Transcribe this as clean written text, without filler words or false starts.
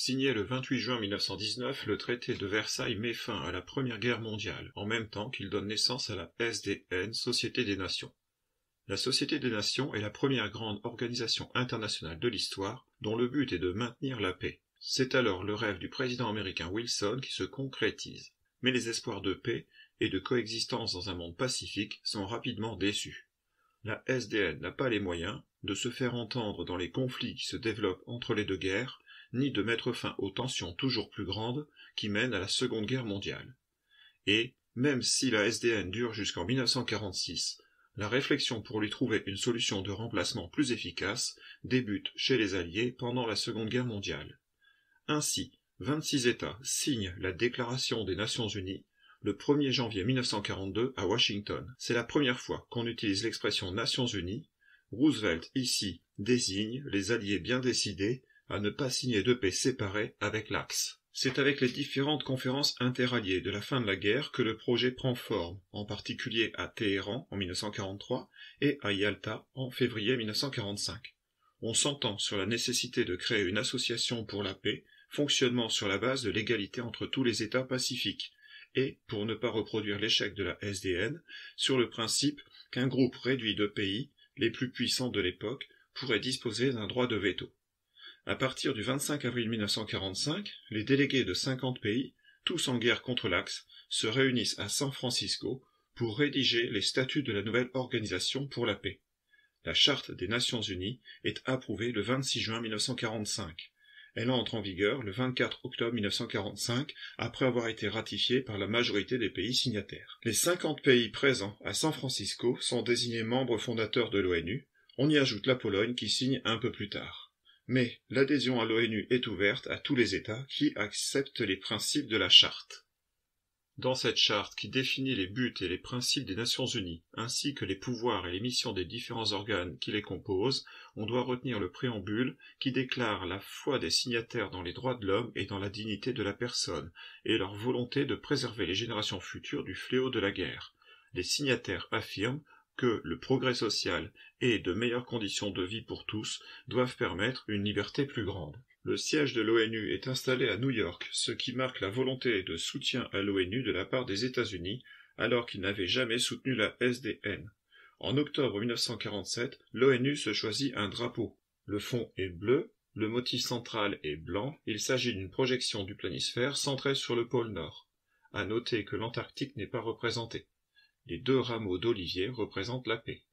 Signé le 28 juin 1919, le traité de Versailles met fin à la Première Guerre mondiale, en même temps qu'il donne naissance à la SDN, Société des Nations. La Société des Nations est la première grande organisation internationale de l'histoire, dont le but est de maintenir la paix. C'est alors le rêve du président américain Wilson qui se concrétise. Mais les espoirs de paix et de coexistence dans un monde pacifique sont rapidement déçus. La SDN n'a pas les moyens de se faire entendre dans les conflits qui se développent entre les deux guerres, ni de mettre fin aux tensions toujours plus grandes qui mènent à la Seconde Guerre mondiale. Et, même si la SDN dure jusqu'en 1946, la réflexion pour lui trouver une solution de remplacement plus efficace débute chez les Alliés pendant la Seconde Guerre mondiale. Ainsi, 26 États signent la Déclaration des Nations Unies le 1er janvier 1942 à Washington. C'est la première fois qu'on utilise l'expression Nations Unies. Roosevelt ici désigne les Alliés bien décidés à ne pas signer de paix séparée avec l'Axe. C'est avec les différentes conférences interalliées de la fin de la guerre que le projet prend forme, en particulier à Téhéran en 1943 et à Yalta en février 1945. On s'entend sur la nécessité de créer une association pour la paix, fonctionnement sur la base de l'égalité entre tous les États pacifiques, et, pour ne pas reproduire l'échec de la SDN, sur le principe qu'un groupe réduit de pays, les plus puissants de l'époque, pourrait disposer d'un droit de veto. À partir du 25 avril 1945, les délégués de 50 pays, tous en guerre contre l'Axe, se réunissent à San Francisco pour rédiger les statuts de la nouvelle organisation pour la paix. La Charte des Nations Unies est approuvée le 26 juin 1945. Elle entre en vigueur le 24 octobre 1945, après avoir été ratifiée par la majorité des pays signataires. Les 50 pays présents à San Francisco sont désignés membres fondateurs de l'ONU. On y ajoute la Pologne qui signe un peu plus tard. Mais l'adhésion à l'ONU est ouverte à tous les États qui acceptent les principes de la Charte. Dans cette charte qui définit les buts et les principes des Nations Unies, ainsi que les pouvoirs et les missions des différents organes qui les composent, on doit retenir le préambule qui déclare la foi des signataires dans les droits de l'homme et dans la dignité de la personne, et leur volonté de préserver les générations futures du fléau de la guerre. Les signataires affirment que le progrès social et de meilleures conditions de vie pour tous doivent permettre une liberté plus grande. Le siège de l'ONU est installé à New York, ce qui marque la volonté de soutien à l'ONU de la part des États-Unis, alors qu'ils n'avaient jamais soutenu la SDN. En octobre 1947, l'ONU se choisit un drapeau. Le fond est bleu, le motif central est blanc, il s'agit d'une projection du planisphère centrée sur le pôle Nord. À noter que l'Antarctique n'est pas représenté. Les deux rameaux d'olivier représentent la paix.